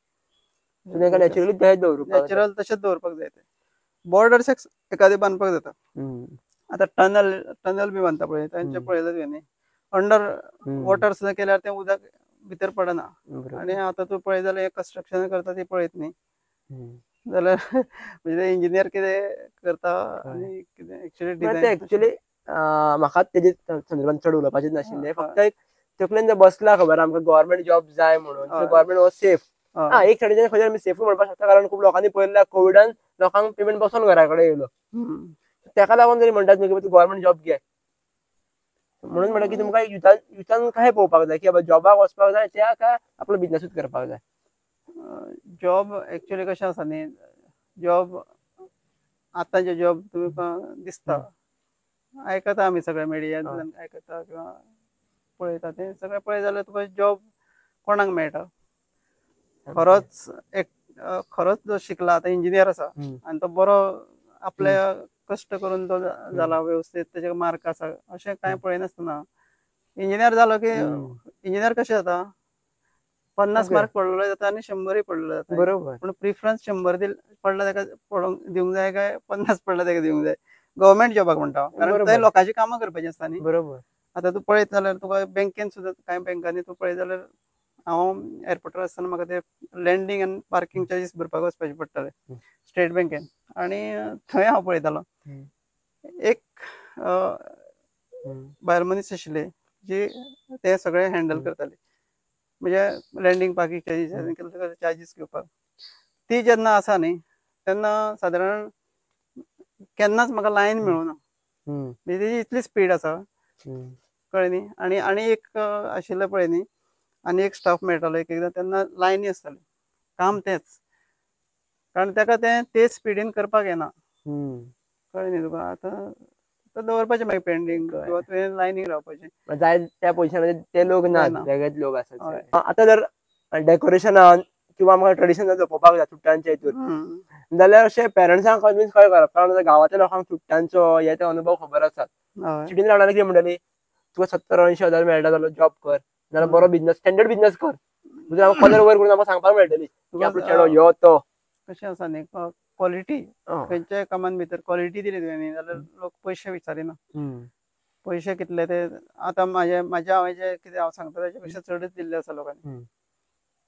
नॅचरल तशेंच दवरपाक जाय तें. बॉर्डर्स एखादे बांदपाक जाता. आतां टनल बी बांदता पळय तांचे पळयलें तुवें न्ही. अंडर वॉटर सुद्दां केल्यार तें उदक भितर पडना. आनी आतां तूं पळयत जाल्यार कंस्ट्रक्शन करता ती पळयत न्ही जाल्यार म्हणजे इंजिनियर कितें करता आनी कितें एक्चुअली एक्चुअली म्हाका तेजे संदर्भान चड उलोवपाचें नाशिल्लें. फक्त एक तकलेन जर बसला खबर आमकां गव्हर्मेंट जॉब जाय म्हणून गव्हर्मेंट हो सेफ. एक सायडीच्यान खंय आमी सेफ म्हणपाक शकता कारण खूब लोकांनी पळयल्या कोविडान लोकांक पेमेंट बसोन घरा कडेन येयलो. तेका लागून जरी म्हणटात न्ही की तूं गव्हर्मेंट जॉब घे म्हणून म्हणटा की तुमकां युथान काय पळोवपाक जाय की बाबा जॉबाक वचपाक जाय त्या काय आपलो बिझनसूच करपाक जाय. जॉब एक्चुअली कशें आसा न्ही जॉब आतांचे जॉब तुमकां दिसता आयकता आमी सगळे मिडियांतल्यान आयकता किंवा पळयता तें सगळें पळयत जाल्यार तुका जॉब कोणाक मेळटा. खरोच जो शिकला आतां इंजिनियर आसा आनी तो बरो आपले कश्ट करून तो जाला वेवस्थीत तेजे मार्क आसा अशें कांय पळयनासतना इंजिनियर जालो की इंजिनियर कशें जाता 50 मार्क पडलेलो जाता आनी 100 पडलेलो जाता. बरोबर. पूण प्रिफरन्स 100 पडला तेका दिवंक जाय काय 50 पडला तेका दिवंक जाय गव्हर्मेंट जॉबाक म्हणटा कारण थंय लोकांची कामां करपाची आसता न्ही. बरोबर. आतां तूं पळयत जाल्यार तुका बँकेन सुद्दां कांय बँकांनी तूं पळयत जाल्यार हांव एअरपोर्टार आसतना म्हाका ते लँडींग आनी पार्किंग चार्जीस भरपाक वचपाचें पडटालें स्टेट बँकेन आनी थंय हांव पळयतालो एक बायल मनीस आशिल्ली जी ते सगळें हँडल करताली म्हणजे लँडींग पार्किंग चार्जीस घेवपाक. ती जेन्ना आसा न्ही तेन्ना सादारण केन्नाच म्हाका लायन मेळूना म्हणजे तेजी इतली स्पीड आसा कळ्ळें न्ही. आनी एक आशिल्लें पळय न्ही आनी एक स्टाफ मेळटालो एक एकदां तेन्ना लायनी आसताल्यो काम तेंच कारण ताका ते स्पिडीन करपाक येना. कळ्ळें न्ही तुका. आतां दवरपाचें मागीर पेंडींग किंवा तुवें लायनीक रावपाचें. जाय त्या पोझिशनाचेर ते लोक ना, ना. वेगळेच लोक आसात. आतां जर डेकोरेशनान किंवा म्हाका ट्रेडिशन जपोवपाक जाय चुट्टांच्या हितून जाल्यार अशें पेरंट्सांक कन्विन्स कशें करप. कारण गांवांतल्या लोकांक चुट्टांचो हे ते अनुभव खबर आसात. सिटीन रावणारे कितें म्हणटली, तुका 70-80 हजार मेळटा जाल्यार जॉब कर, नाल्यार बरो बिझनस स्टँडर्ड बिझनस कर. पदर वयर करून आमकां सांगपाक मेळटली की आपलो चेडो यो तो. कशें आसा न्ही, क्वॉलिटी खंयच्याय कामान भितर क्वॉलिटी दिली तुवें जाल्यार लोक पयशे विचारिना. पयशे कितले ते आतां म्हाज्या हांवें जे कितें हांव सांगता तेच्या पेक्षा चडच दिल्ले आसा लोकांनी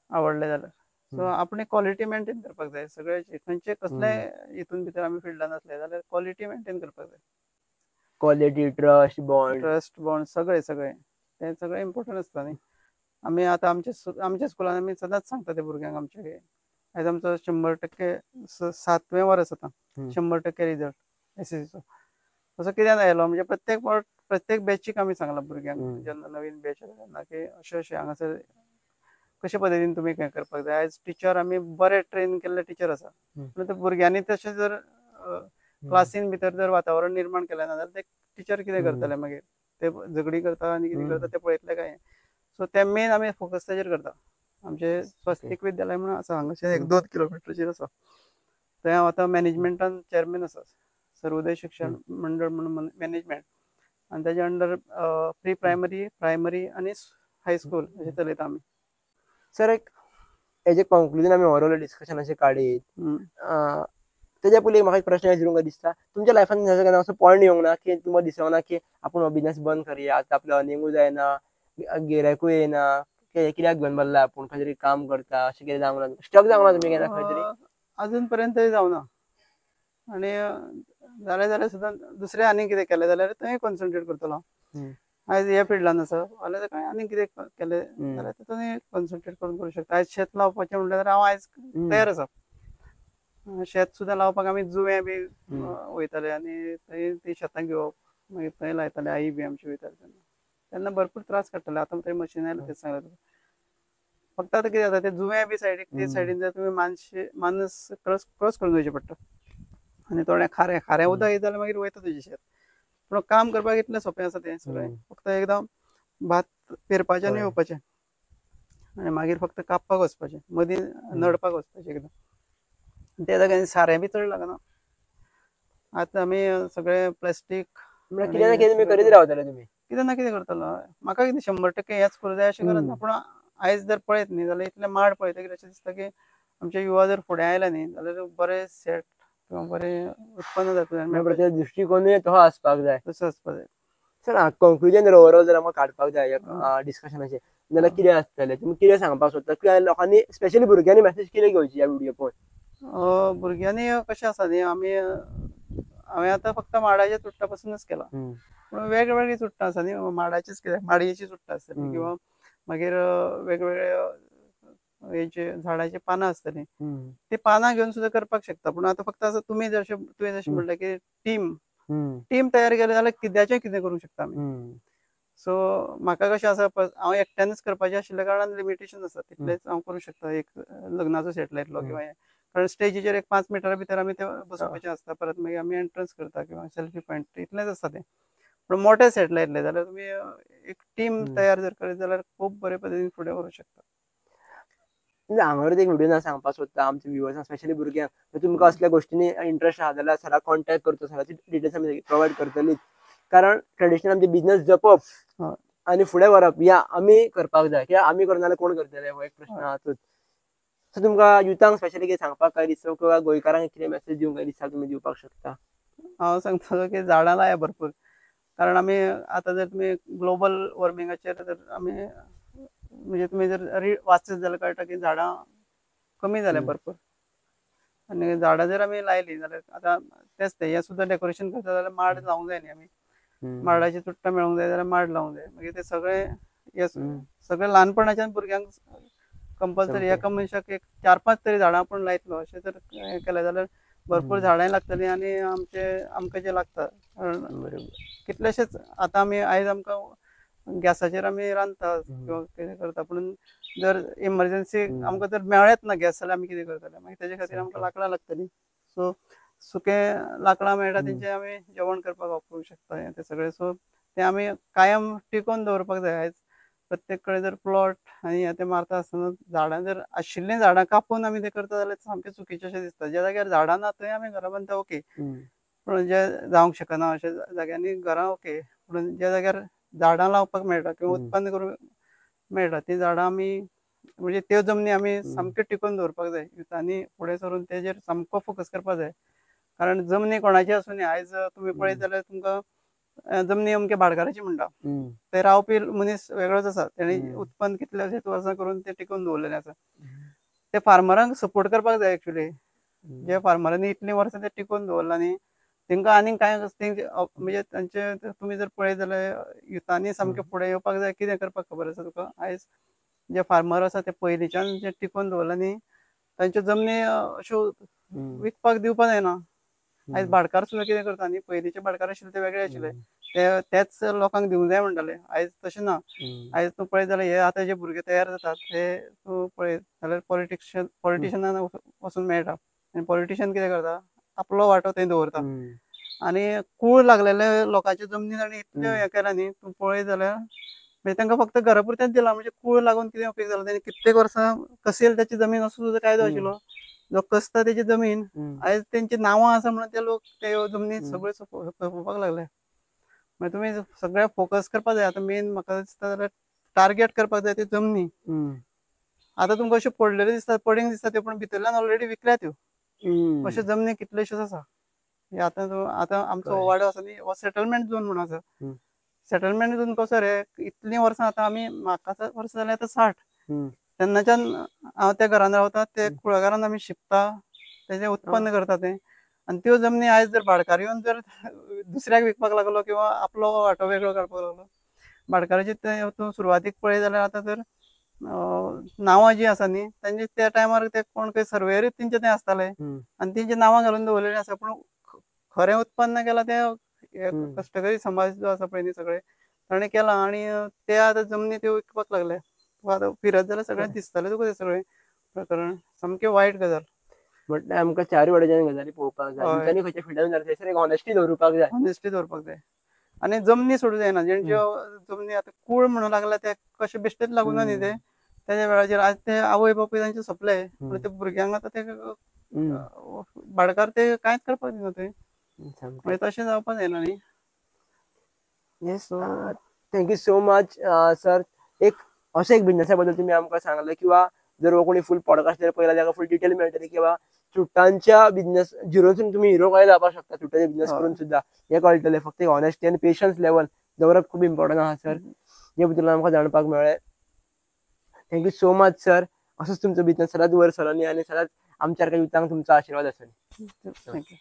आवडले जाल्यार. सो आपणी क्वॉलिटी मेंटेन करपाक जाय. सगळे खंयचे कसलेय हितून भितर आमी फिल्डान आसले जाल्यार क्वॉलिटी मेंटेन करपाक जाय. क्वॉलिटी, ट्रस्ट बॉन्ड सगळे ते सगळे इम्पॉर्टंट आसता न्ही. आमी आतां आमच्या स्कुलान आमी सदांच सांगता त्या भुरग्यांक आमचे आयज आमचो 100% 7वें वर्स आतां 100% रिजल्ट SSCचो. असो कित्याक आयलो म्हणजे प्रत्येक बॅचीक आमी सांगलां भुरग्यांक जेन्ना नवीन बॅच येता तेन्ना की अशें हांगासर कशे पद्दतीन तुमी हें करपाक जाय. आयज टिचर आमी बरे ट्रेन केल्ले टिचर आसा, पूण भुरग्यांनी तशें जर क्लासीन भितर जर वातावरण निर्माण केलें ना जाल्यार ते टिचर कितें करतले मागीर. ते झगडी करता आनी कितें करता ते पळयतले काय. सो ते मेन आमी फोकस तेजेर करता. आमचे स्वस्तिक विद्यालय म्हणून आसा हांगासर 1-2 किलोमिटरचेर आसा. थंय हांव आतां मॅनेजमेंटान चेअरमॅन आसा. सर्वोदय शिक्षण मंडळ म्हणून मॅनेजमेंट, आनी तेज्या अंडर प्री प्रायमरी आनी हायस्कूल अशें चलयता आमी. सर एक हेजे कंक्लुजन आमी ओवरऑल डिस्कशन अशें काडीत. तेज्या पयलीं म्हाका एक प्रश्न विचारूंक दिसता, तुमच्या लायफान केन्ना असो पॉयंट येवंक ना की तुमकां दिसोंक ना की आपूण हो बिझनस बंद करया, आतां आपलें अर्निंगूय जायना, गिरायकूय येना, कित्याक घेवन बसला आपूण खंय तरी काम करता, अशें कितें जावंक ना, स्टक जावंक ना तुमी केन्ना खंय तरी? अजून पर्यंत जावना. आनी जाल्यार सुद्दां दुसरें आनी कितें केलें जाल्यार थंय कॉन्सन्ट्रेट करतलो हांव. आयज हे फिल्डान आसा फाल्यां काय आनी कितें केलें जाल्यार तितून कॉन्सन्ट्रेट करूंक शकता. आयज शेत लावपाचें म्हणल्यार हांव आयज तयार आसा. शेत सुद्दां लावपाक आमी जुंवे बी वयताले आनी थंय ती शेतां घेवप, मागीर थंय लायताले. आई बी आमची वयताली तेन्ना भरपूर त्रास काडटाले. आतां थंय मशीन आयला तें सांगलें तुका. फक्त आतां कितें जाता ते जुंव्या बी सायडीक ते सायडीन जर तुमी मानस क्रॉस करून वयचें पडटा. आनी थोडें खारें उदक येत जाल्यार मागीर वयता तुजें शेत. पूण काम करपाक इतलें सोंपें आसा तें सगळें. फक्त एकदम भात पेरपाचें आनी येवपाचें आनी मागीर फक्त कापपाक वचपाचें, मदीं नडपाक वचपाचें एकदां. त्या जाग्यार सारें बी चड लागना. आतां आमी सगळें प्लास्टीक कितें ना कितें तुमी करीत रावतले तुमी. कितें ना कितें करतलो. म्हाका कितें 100% हेच करूं जाय अशें करना. पूण आयज जर पळयत न्ही जाल्यार इतले माड पळयतकीर अशें दिसता की आमचे युवा जर फुडें आयले न्ही जाल्यार बरे सेट किंवा बरें उत्पन्न जातलें. दृश्टिकोनूय तसो आसपाक जाय. तसो आसपाक जाय. सर कंक्लुजन जर ओवरऑल जर आमकां काडपाक जाय डिस्कशनाचें जाल्यार कितें आसतलें? तुमी कितें सांगपाक सोदता की लोकांनी स्पेशली भुरग्यांनी मॅसेज कितें घेवची ह्या विडियो पळोवन? भुरग्यांनी कशें आसा न्ही, हांवें आतां फक्त माडाच्या चुट्टां पासूनच केलां. पूण वेगवेगळी चुट्टां आसा न्ही, माडाचीच कितें माडयेची चुट्टां आसतलीं किंवा मागीर वेगवेगळे हेचे झाडाची पानां आसतलीं. ती पानां घेवन सुद्दां करपाक शकता. पूण आतां फक्त आतां तुवें जशें म्हणलें की टीम तयार केलें जाल्यार कित्याचें कितें करूंक शकता आमी. सो म्हाका कशें आसा, हांव एकट्यानूच करपाचें आशिल्ल्या कारणान लिमिटेशन आसा. तितलेंच हांव करूंक शकता. एक लग्नाचो सेट लायतलो किंवा कारण स्टेजीचेर एक 5 मिनटां भितर आमी ते बसोवपाचें आसता. परत मागीर आमी एंट्रन्स करता किंवा सेल्फी पॉयंट इतलेंच आसता तें. पूण मोठे सेट लायतले जाल्यार तुमी एक टीम तयार जर करीत जाल्यार खूब बरे पद्दतीन फुडें व्हरूंक शकता. हांगाच एक व्हिडिओ सांगपाक सोदता आमच्या व्ह्युअर्सांक स्पेशली भुरग्यांक, तुमकां असल्या गोश्टींनी इंट्रस्ट आहा जाल्यार सराक कॉन्टॅक्ट करचो. सराची डिटेल्स आमी प्रोवायड करतलीच. कारण ट्रेडिशनल आमचे बिझनस जपप आनी फुडें व्हरप या आमी करपाक जाय. कित्याक आमी करना जाल्यार कोण करतले हो एक प्रश्न आहातूच. सो तुमकां युथांक स्पेशली कितें सांगपाक काय दिसता किंवा गोंयकारांक कितें मॅसेज दिवंक काय दिसता तुमी दिवपाक शकता? हांव सांगतालो की झाडां लाया भरपूर. कारण आमी आतां जर तुमी ग्लोबल वॉर्मिंगाचेर जर आमी म्हणजे तुमी जर वाचत जाल्यार कळटा की झाडां कमी जाल्या भरपूर. आनी झाडां जर आमी लायलीं जाल्यार आतां तेंच तें हें सुद्दां डेकोरेशन करता जाल्यार माड लावंक जाय न्ही आमी. माडाची चुट्टां मेळोंक जाय जाल्यार माड लावंक जाय. मागीर ते सगळें ल्हानपणाच्यान भुरग्यांक कंपल्सरी एका मनशाक एक 4-5 तरी झाडां आपूण लायतलो अशें जर हें केलें जाल्यार भरपूर झाडांय लागतलीं आनी आमकां जें लागता कितलेशेच आतां आमी आयज आमकां गॅसाचेर आमी रांदता किंवा कितें करता, पूण जर इमर्जन्सी आमकां जर मेळ्ळेच ना गॅस जाल्यार आमी कितें करतले मागीर तेजे खातीर आमकां लाकडां लागतली. सो सुके लाकडां मेळटा तेंचे आमी जेवण करपाक वापरूंक शकता ते सगळे. सो ते आमी कायम टिकोवन दवरपाक जाय. आयज प्रत्येक कडेन जर प्लॉट आनी ते मारता आसतना झाडां जर आशिल्लीं झाडां कापून आमी ते करता जाल्यार सामकें चुकीचें अशें दिसता. ज्या जाग्यार झाडां ना थंय आमी घरां बांदता ओके, पूण जे जावंक शकना अशा जाग्यांनी घरां ओके, पूण ज्या जाग्यार झाडां लावपाक मेळटा किंवा उत्पन्न करूंक मेळटा ती झाडां आमी म्हणजे त्यो जमनी आमी सामक्यो टिकोवन दवरपाक जाय. युथांनी फुडें सरून तेजेर सामको फोकस करपाक जाय. कारण जमनी कोणाची आसूं दी, आयज तुमी पळयत जाल्यार तुमकां जमनी अमके भाटकाराची म्हणटा, ते रावपी मनीस वेगळोच आसा. तेणी उत्पन्न कितले शेत वर्सां करून ते टिकोवन दवरलेले आसा. ते फार्मरांक सपोर्ट करपाक जाय एक्चुअली. जे फार्मरांनी इतलीं वर्सां ते टिकोवन दवरला न्ही, तेंकां आनीक कांय म्हणजे तांचे तुमी जर पळयत जाल्यार युथांनी सामकें फुडें येवपाक जाय. कितें करपाक खबर आसा तुका, आयज जे फार्मर आसा ते पयलींच्यान जे टिकोवन दवरला न्ही, तांच्यो जमनी अश्यो विकपाक दिवपाक जायना. आयज भाटकार सुद्दां कितें करता न्ही, पयलींचे भाटकार आशिल्ले ते वेगळे आशिल्ले, ते तेच लोकांक दिवंक जाय म्हणटाले. आयज तशें ना. आयज तूं पळयत जाल्यार हे आतां जे भुरगे तयार जातात ते तूं पळयत जाल्यार पॉलिटिशनान वचून मेळटा. आनी पॉलिटिशियन कितें करता, आपलो वांटो थंय दवरता. आनी कूळ लागलेले लोकांचे जमनी तांणी इतल्यो हें केला न्ही, तूं पळयत जाल्यार म्हणजे तांकां फक्त घरा पुरतेंच दिलां. म्हणजे कूळ लागून कितें उपेग जालो, तांणी कित्येक वर्सां कसेल त्याची जमीन असो सुद्दां कायदो आशिल्लो. जो कसता तेजी जमीन आयज तेंची नांवां आसा म्हणून ते लोक ते जमनी सगळ्यो सोंपोवपाक लागले. मागीर तुमी सगळ्याक फोकस करपाक जाय. आतां मेन म्हाका दिसता जाल्यार टार्गेट करपाक जाय त्यो जमनी. आतां तुमकां अश्यो पडलेल्यो दिसतात, पडींग दिसता त्यो, पूण भितरल्यान ऑलरेडी विकल्या त्यो. अश्यो जमनी कितल्योश्योच आसा. आतां आमचो वाडो आसा न्ही, हो सेटलमेंट झोन म्हणून आसा. सेटलमेंट झोन कसो रे, इतलीं वर्सां आतां आमी म्हाका वर्सां जालीं आतां 60. तेन्नाच्यान हांव त्या घरान रावता, ते कुळागरांत आमी शिंपता, तेजें उत्पन्न करता तें. आनी त्यो जमनी आयज जर भाटकार येवन जर दुसऱ्याक विकपाक लागलो किंवा आपलो वांटो वेगळो काडपाक लागलो, भाटकाराची तूं सुरवातीक पळयत जाल्यार आतां जर नांवां जीं आसा न्ही, तांचे त्या टायमार ते कोण खंय सर्वेयरूच तेंचे थंय आसताले आनी तेंची नांवां घालून दवरलेलीं आसा. पूण खरें उत्पन्न केलां तें कश्टकरी समाज जो आसा पळय न्ही सगळे ताणें केलां. आनी ते आतां जमनी त्यो विकपाक लागले. आतां फिरत जाल्यार सगळ्यांक दिसतलें तुका तें सगळें प्रकरण. सामकें वायट गजाल. म्हटल्यार आमकां चारूय वटेच्यान गजाली पळोवपाक जाय. आनी खंयच्या फिल्डान जाता एक ऑनेस्टी दवरपाक जाय. ऑनेस्टी दवरपाक जाय. आनी जमनी सोडूं जायना. जेंच्यो जमनी आतां कूळ म्हणूं लागला ते कशे बेश्टेच लागूना न्ही ते. तेज्या वेळाचेर आज ते आवय बापूय तांचे सोंपले, पूण ते भुरग्यांक आतां ते भाटकार ते कांयच करपाक दिना थंय. मागीर तशें जावपाक जायना न्ही. Yes, thank you so much sir. एक अशें एक बिझनेसा बद्दल तुमी आमकां सांगलें, किंवा जर हो कोणी फूल पॉडकास्ट पळयला जाल्यार फूल डिटेल मेळटली, किंवा चुट्टांच्या बिझनेस झिरोसून तुम्ही हिरो कशे जावपाक शकता चुट्टांचे बिझनेस करून सुद्दां हे कळटलें. फक्त एक ऑनेस्टी आनी पेशन्स लेवल दवरप खूब इम्पॉर्टंट आहा सर. हे बद्दल आमकां जाणपाक मेळ्ळें. Thank you so much sir. असोच तुमचो बिझनेस सदांच वयर सरनी आनी सदांच आमच्या युथांक तुमचो आशिर्वाद आसतलो. थँक्यू.